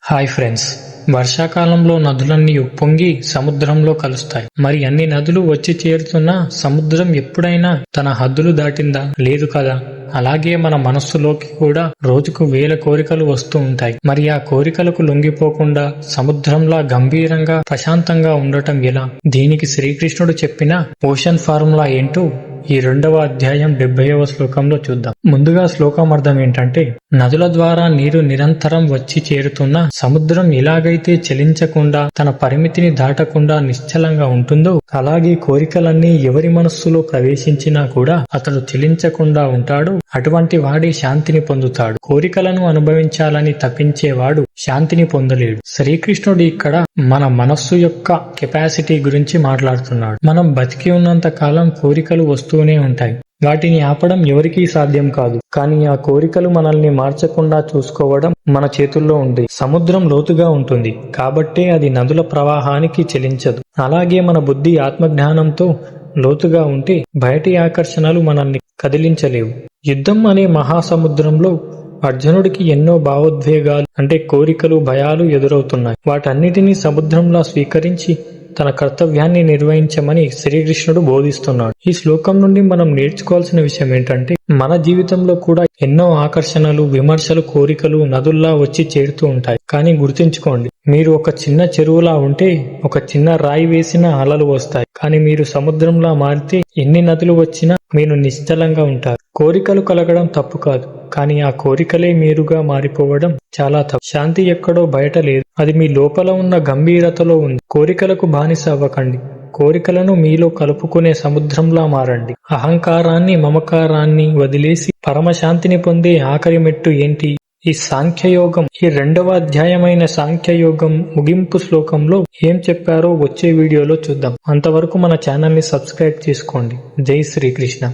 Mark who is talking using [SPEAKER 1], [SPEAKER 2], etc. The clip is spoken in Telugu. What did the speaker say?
[SPEAKER 1] హాయ్ ఫ్రెండ్స్, వర్షాకాలంలో నదులన్నీ ఉప్పొంగి సముద్రంలో కలుస్తాయి. మరి అన్ని నదులు వచ్చి చేరుతున్నా సముద్రం ఎప్పుడైనా తన హద్దులు దాటిందా? లేదు కదా. అలాగే మన మనస్సులోకి కూడా రోజుకు వేల కోరికలు వస్తూ ఉంటాయి. మరి ఆ కోరికలకు లొంగిపోకుండా సముద్రంలా గంభీరంగా ప్రశాంతంగా ఉండటం ఎలా? దీనికి శ్రీకృష్ణుడు చెప్పిన ఓషన్ ఫార్ములా ఏంటో ఈ 2వ అధ్యాయం 70వ శ్లోకంలో చూద్దాం. ముందుగా శ్లోకం అర్థం ఏంటంటే, నదుల ద్వారా నీరు నిరంతరం వచ్చి చేరుతున్న సముద్రం ఎలాగైతే చలించకుండా తన పరిమితిని దాటకుండా నిశ్చలంగా ఉంటుందో, అలాగే కోరికలన్నీ ఎవరి మనస్సులో ప్రవేశించినా కూడా అతడు చలించకుండా ఉంటాడు. అటువంటి వాడే శాంతిని పొందుతాడు. కోరికలను అనుభవించాలని తప్పించేవాడు శాంతిని పొందలేడు. శ్రీకృష్ణుడు ఇక్కడ మన మనస్సు యొక్క కెపాసిటీ గురించి మాట్లాడుతున్నాడు. మనం బతికి ఉన్నంత కాలం కోరికలు వస్తూనే ఉంటాయి. వాటిని ఆపడం ఎవరికీ సాధ్యం కాదు. కానీ ఆ కోరికలు మనల్ని మార్చకుండా చూసుకోవడం మన చేతుల్లో ఉంది. సముద్రం లోతుగా ఉంటుంది కాబట్టే అది నదుల ప్రవాహానికి చెలించదు. అలాగే మన బుద్ధి ఆత్మజ్ఞానంతో లోతుగా ఉంటే బయటి ఆకర్షణలు మనల్ని కదిలించలేవు. యుద్ధం అనే మహాసముద్రంలో అర్జునుడికి ఎన్నో భావోద్వేగాలు అంటే కోరికలు, భయాలు ఎదురవుతున్నాయి. వాటన్నిటినీ సముద్రంలా స్వీకరించి తన కర్తవ్యాన్ని నిర్వహించమని శ్రీకృష్ణుడు బోధిస్తున్నాడు. ఈ శ్లోకం నుండి మనం నేర్చుకోవాల్సిన విషయం ఏంటంటే, మన జీవితంలో కూడా ఎన్నో ఆకర్షణలు, విమర్శలు, కోరికలు నదుల్లా వచ్చి చేరుతూ ఉంటాయి. కానీ గుర్తుంచుకోండి, మీరు ఒక చిన్న చెరువులా ఉంటే ఒక చిన్న రాయి వేసిన అలలు వస్తాయి. కానీ మీరు సముద్రంలా మారితే ఎన్ని నదులు వచ్చినా మీరు నిశ్చలంగా ఉంటారు. కోరికలు కలగడం తప్పు కాదు, కానీ ఆ కోరికలే మీరుగా మారిపోవడం చాలా తప్పు. శాంతి ఎక్కడో బయట లేదు, అది మీ లోపల ఉన్న గంభీరతలో ఉంది. కోరికలకు బానిస అవ్వకండి. కోరికలను మీలో కలుపుకునే సముద్రంలా మారండి. అహంకారాన్ని, మమకారాన్ని వదిలేసి పరమశాంతిని పొందే ఆఖరి మెట్టు ఏంటి? ఈ సాంఖ్యయోగం. ఈ 2వ అధ్యాయమైన సాంఖ్యయోగం ముగింపు శ్లోకంలో ఏం చెప్పారో వచ్చే వీడియోలో చూద్దాం. అంతవరకు మన ఛానల్ ని సబ్స్క్రైబ్ చేసుకోండి. జై శ్రీకృష్ణ.